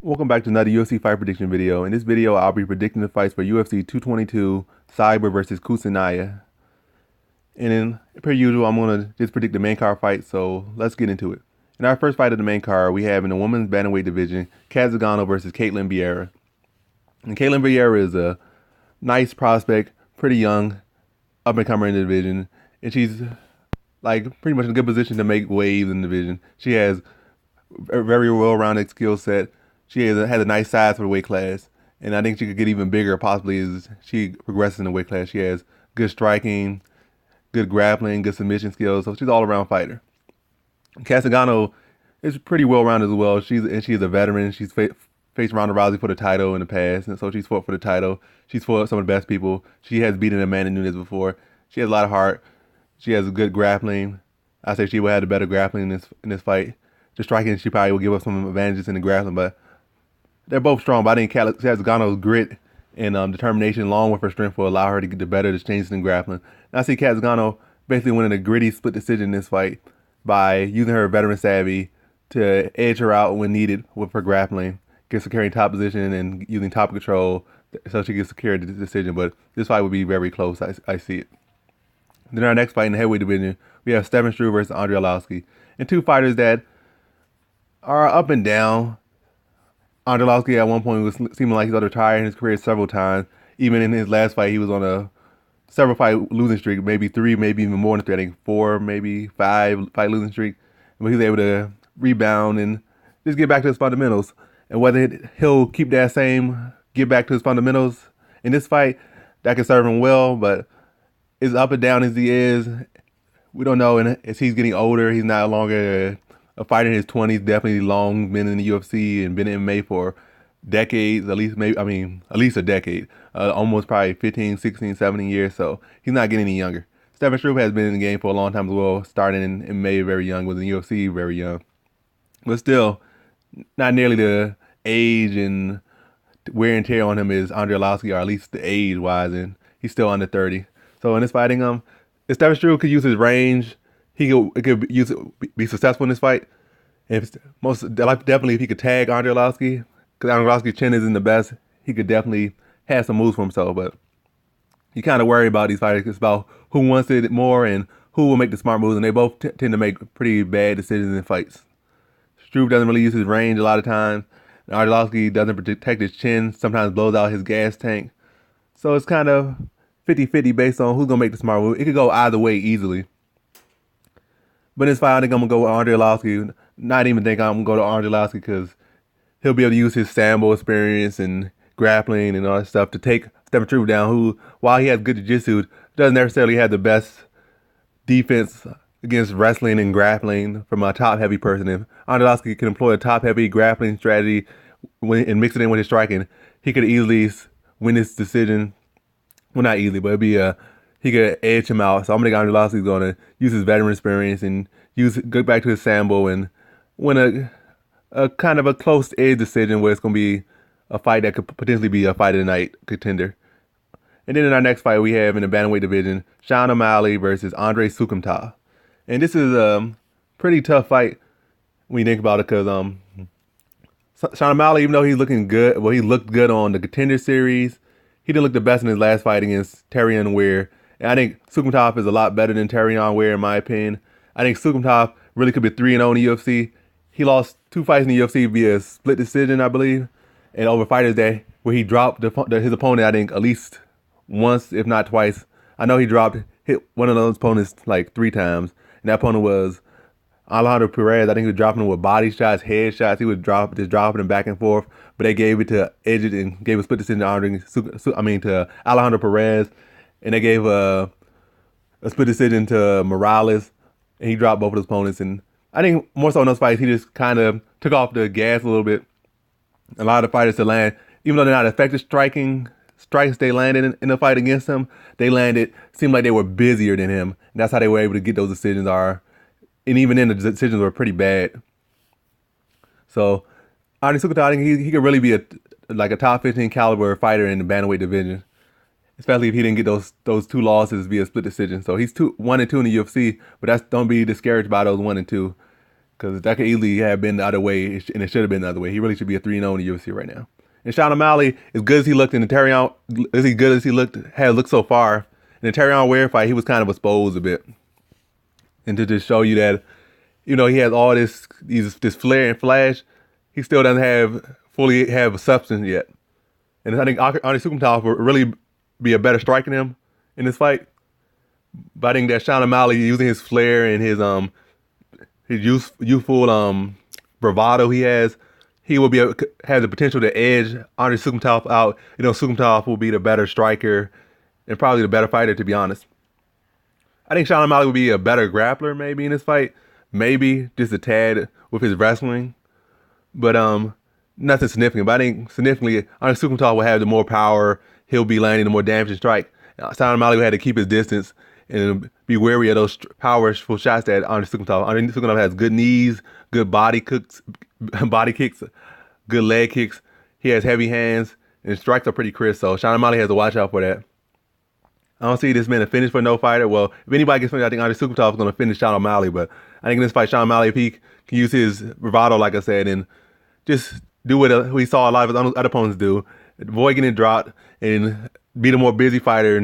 Welcome back to another UFC fight prediction video. In this video, I'll be predicting the fights for UFC 222 Cyborg versus Kunitskaya. And then, per usual, I'm going to just predict the main card fight, so let's get into it. In our first fight of the main card, we have in the women's bantamweight division, Zingano versus Vieira. And Vieira is a nice prospect, pretty young, up-and-comer in the division, and she's like pretty much in a good position to make waves in the division. She has a very well-rounded skill set. She has a nice size for the weight class, and I think she could get even bigger possibly as she progresses in the weight class. She has good striking, good grappling, good submission skills, so she's an all-around fighter. Zingano is pretty well-rounded as well. She's a veteran. She's faced Ronda Rousey for the title in the past, and so she's fought for the title. She's fought some of the best people. She has beaten Amanda Nunes before. She has a lot of heart. She has good grappling. I say she will have the better grappling in this fight. The striking, she probably will give up some advantages in the grappling, but they're both strong. But I think Zingano's grit and determination, along with her strength, will allow her to get the better exchanges in grappling. And I see Zingano basically winning a gritty split decision in this fight by using her veteran savvy to edge her out when needed with her grappling, get securing top position and using top control so she can secure the decision. But this fight would be very close. I see it. Then our next fight in the heavyweight division, we have Struve versus Arlovski, and two fighters that are up and down. Arlovski at one point was seeming like he's going to retire in his career several times. Even in his last fight, he was on a several fight losing streak, maybe three, maybe even more than three. I think four, maybe five fight losing streak. But he was able to rebound and just get back to his fundamentals. And whether he'll keep that same get back to his fundamentals in this fight, that could serve him well. But as up and down as he is, we don't know. And as he's getting older, he's not longer a fighter in his 20s, definitely long been in the UFC and been in MMA for decades, at least at least a decade, almost probably 15, 16, 17 years. So he's not getting any younger. Struve has been in the game for a long time as well, starting in MMA very young, was in the UFC very young. But still, not nearly the age and wear and tear on him is Arlovski, or at least the age-wise, and he's still under 30. So in this fighting, if Struve could use his range, he could be successful in this fight. If definitely if he could tag Arlovski, because Arlovski's chin isn't the best, he could definitely have some moves for himself. But you kind of worry about these fighters. It's about who wants it more and who will make the smart moves, and they both tend to make pretty bad decisions in fights. Struve doesn't really use his range a lot of times. Arlovski doesn't protect his chin, sometimes blows out his gas tank. So it's kind of 50-50 based on who's going to make the smart move. It could go either way easily. But in this fight, I think I'm going to go with Arlovski. Not even think I'm going to go to Arlovski because he'll be able to use his sambo experience and grappling and all that stuff to take Struve down, who, while he has good jiu-jitsu, doesn't necessarily have the best defense against wrestling and grappling from a top-heavy person. If Arlovski can employ a top-heavy grappling strategy and mix it in with his striking, he could easily win this decision. Well, not easily, but he could edge him out. So I'm going to think Arlovski's going to use his veteran experience and go back to his sambo and win a kind of a close edge decision where it's going to be a fight that could potentially be a fight of the night contender. And then in our next fight, we have in the bantamweight division, Sean O'Malley versus Soukhamthath. And this is a pretty tough fight when you think about it because Sean O'Malley, even though he's looking good, he looked good on the Contender Series, he didn't look the best in his last fight against Terrion Ware. And I think Soukhamthath is a lot better than Terrion Ware, in my opinion. I think Soukhamthath really could be 3-0 in the UFC. He lost 2 fights in the UFC via split decision, I believe, and over Fighters Day, where he dropped his opponent, I think, at least once, if not twice. I know he hit one of those opponents like 3 times, and that opponent was Alejandro Perez. I think he was dropping him with body shots, head shots. He was just dropping him back and forth, but they gave it to Edgar and gave a split decision to Alejandro Perez. And they gave a split decision to Morales, and he dropped both of his opponents. And I think more so in those fights, he just kind of took off the gas a little bit. A lot of the fighters to land, even though they're not effective strikes they landed in the fight against him, seemed like they were busier than him. And that's how they were able to get those decisions. And even then, the decisions were pretty bad. So, Soukhamthath, I think he could really be a top 15 caliber fighter in the bantamweight division, especially if he didn't get those 2 losses via split decision. So he's 1-2 in the UFC, but don't be discouraged by those 1 and 2. because that could easily have been the other way, and it should have been the other way. He really should be a 3-0 in the UFC right now. And Sean O'Malley, as good as he looked in the Terrion, as good as he had looked so far, in the Terrion Ware fight, he was kind of exposed a bit. And to just show you that, you know, he has all this flair and flash, he still doesn't fully have a substance yet. And I think Soukhamthath will really be a better striker than him in this fight. But I think that Sean O'Malley, using his flair and his youthful bravado he has the potential to edge Soukhamthath out. You know, Soukhamthath will be the better striker and probably the better fighter, to be honest. I think Sean O'Malley would be a better grappler maybe in this fight. Maybe just a tad with his wrestling. But nothing significant. But I think significantly, Soukhamthath will have the more power. He'll be landing the more damaging strike. Sean O'Malley had to keep his distance and be wary of those powerful shots that Soukhamthath. Soukhamthath has good knees, good body kicks, good leg kicks. He has heavy hands, and his strikes are pretty crisp. So Sean O'Malley has to watch out for that. I don't see this man a finish for no fighter. Well, if anybody gets finished, I think Soukhamthath is going to finish Sean O'Malley. But I think in this fight, Sean O'Malley, if he can use his bravado, like I said, and just do what we saw a lot of his other opponents do, avoid getting dropped and be the more busy fighter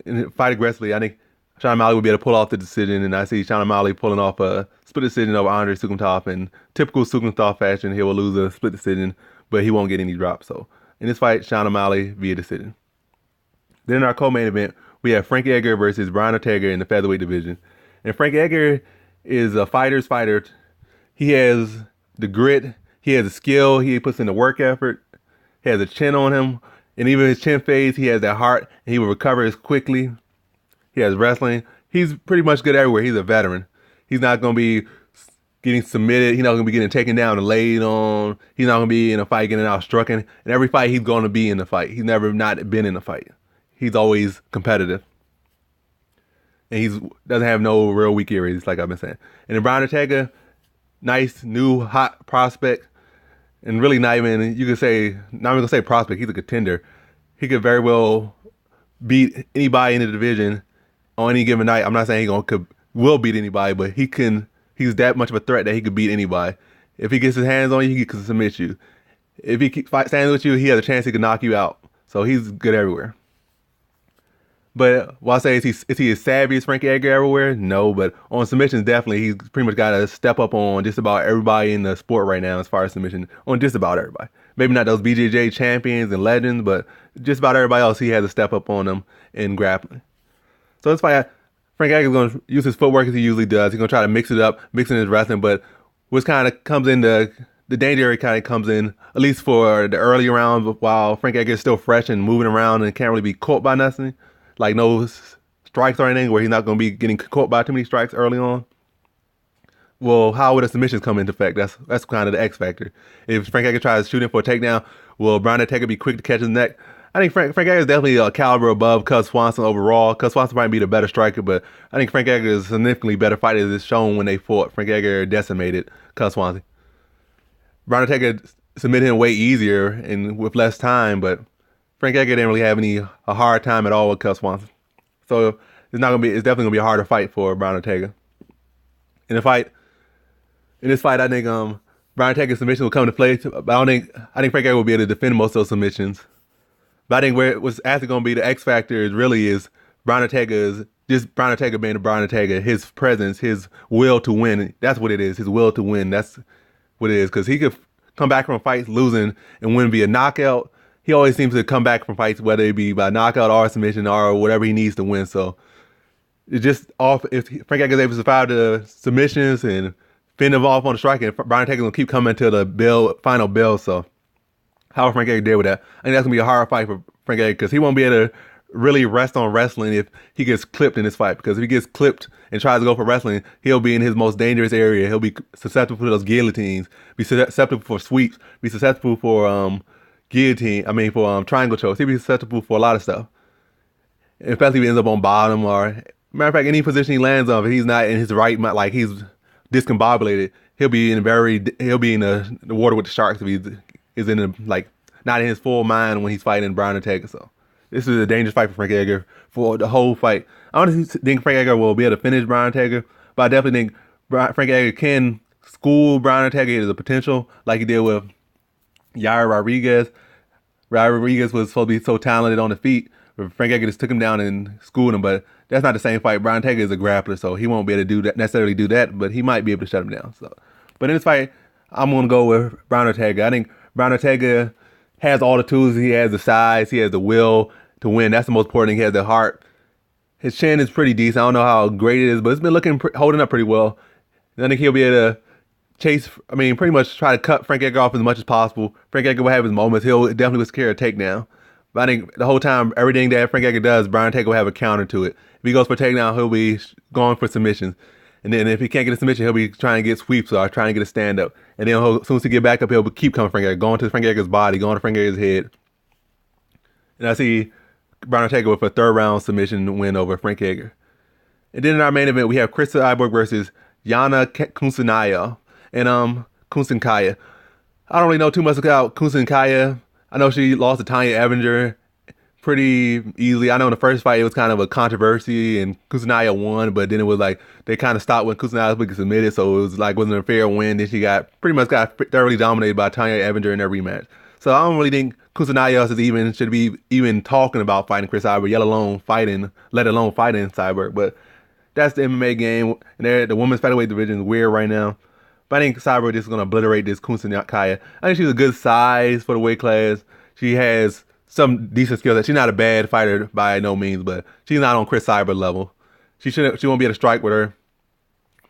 and fight aggressively, I think Sean O'Malley will be able to pull off the decision. And I see Sean O'Malley pulling off a split decision over Soukhamthath. In typical Soukhamthath fashion, he will lose a split decision, but he won't get any drops. So in this fight, Sean O'Malley via decision. Then in our co-main event, we have Frank Edgar versus Brian Ortega in the featherweight division. And Frank Edgar is a fighter's fighter. He has the grit. He has the skill. He puts in the work effort. He has a chin on him. And even his chin fades, he has that heart. And he will recover as quickly. He has wrestling. He's pretty much good everywhere. He's a veteran. He's not going to be getting submitted. He's not going to be getting taken down and laid on. He's not going to be in a fight getting outstruck. In every fight, he's going to be in the fight. He's never not been in a fight. He's always competitive. And he doesn't have no real weak areas, like I've been saying. And then Brian Ortega, nice, new, hot prospect. And really not even going to say prospect. He's a contender. He could very well beat anybody in the division on any given night. I'm not saying will beat anybody, but he's that much of a threat that he could beat anybody. If he gets his hands on you, he can submit you. If he stands with you, he has a chance he could knock you out. So he's good everywhere. But while I say is he as savvy as Frank Edgar everywhere? No, but on submissions, definitely. He's pretty much got to step up on just about everybody in the sport right now as far as submission, on just about everybody. Maybe not those BJJ champions and legends, but just about everybody else, he has to step up on them in grappling. So this fight, Frank Edgar is going to use his footwork as he usually does. He's going to try to mix it up, mixing his wrestling, but what kind of comes in the danger area kind of comes in, at least for the early rounds, while Frank Edgar is still fresh and moving around and can't really be caught by nothing. Like no strikes or anything, where he's not going to be getting caught by too many strikes early on. Well, how would the submissions come into effect? That's kind of the X factor. If Frank Edgar tries to shoot him for a takedown, will Brian Ortega be quick to catch his neck? I think Frank Edgar is definitely a caliber above Cus Swanson overall. Cus Swanson might be the better striker, but I think Frank Edgar is a significantly better fighter, as is shown when they fought. Frank Edgar decimated Cus Swanson. Brian Ortega submitted him way easier and with less time, but Frank Edgar didn't really have a hard time at all with Cus Swanson. So it's definitely gonna be a harder fight for Brian Ortega. In this fight, I think Brian Ortega's submission will come to play. But I think Frank Edgar will be able to defend most of those submissions. But I think what's actually gonna be the X factor is Brian Ortega being the Brian Ortega, his presence, his will to win. That's what it is. His will to win. That's what it is. Because he could come back from fights losing and win via knockout. He always seems to come back from fights, whether it be by knockout or submission or whatever he needs to win. So it's just off. If Frank Edgar is able to survive the submissions and fend them off on the striking, Brian Ortega will keep coming to the final bell. So how will Frank Edgar deal with that? I think that's gonna be a hard fight for Frank Edgar, because he won't be able to really rest on wrestling if he gets clipped in this fight. Because if he gets clipped and tries to go for wrestling, he'll be in his most dangerous area. He'll be susceptible to those guillotines, be susceptible for sweeps, be susceptible for triangle chokes. He'd be susceptible for a lot of stuff. Especially if he ends up on bottom, or matter of fact, any position he lands on, if he's not in his right mind, like he's discombobulated, he'll be in the water with the sharks if he's not in his full mind when he's fighting Brian Ortega. So this is a dangerous fight for Frank Edgar for the whole fight. I honestly think Frank Edgar will be able to finish Brian Ortega, but I definitely think Frank Edgar can school Brian Ortega to the potential like he did with Yair Rodriguez. Rodriguez was supposed to be so talented on the feet, but Frank Edgar just took him down and schooled him. But that's not the same fight. Brian Ortega is a grappler, so he won't be able to do that necessarily do that, but he might be able to shut him down. So, but in this fight, I'm gonna go with Brian Ortega. I think Brian Ortega has all the tools. He has the size. He has the will to win. That's the most important thing. He has the heart. His chin is pretty decent. I don't know how great it is, but it's been holding up pretty well. And I think he'll be able to pretty much try to cut Frank Edgar off as much as possible. Frank Edgar will have his moments. He'll definitely was scared a takedown. But I think the whole time, everything that Frank Edgar does, Brian Ortega will have a counter to it. If he goes for a takedown, he'll be going for submissions. And then if he can't get a submission, he'll be trying to get sweeps or trying to get a stand-up. And then as soon as he get back up, he'll keep coming Frank Edgar, going to Frank Edgar's body, going to Frank Edgar's head. And I see Brian Ortega with a third-round submission win over Frank Edgar. And then in our main event, we have Chris Cyborg versus Yana Kunitskaya and Kunitskaya. I don't really know too much about Kunitskaya. I know she lost to Tanya Evinger pretty easily. I know in the first fight it was kind of a controversy and Kunitskaya won, but then it was like they kind of stopped when Kunitskaya was submitted, so it was like wasn't a fair win. Then she got thoroughly dominated by Tanya Evinger in their rematch. So I don't really think Kunitskaya should be even talking about fighting Chris Cyborg, let alone fighting Cyborg. But that's the MMA game. And the women's featherweight division is weird right now. But I think Cyborg is going to obliterate this Kunitskaya. I think she's a good size for the weight class. She has some decent skills. She's not a bad fighter by no means, but she's not on Chris Cyborg level. She won't be able to strike with her.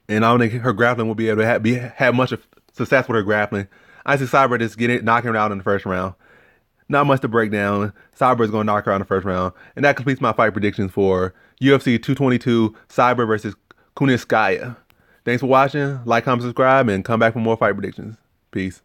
And I don't think her grappling will be able to have much success with her grappling. I see Cyborg just knocking her out in the first round. Not much to break down. Cyborg is going to knock her out in the first round. And that completes my fight predictions for UFC 222 Cyborg versus Kunitskaya. Thanks for watching. Like, comment, subscribe, and come back for more fight predictions. Peace.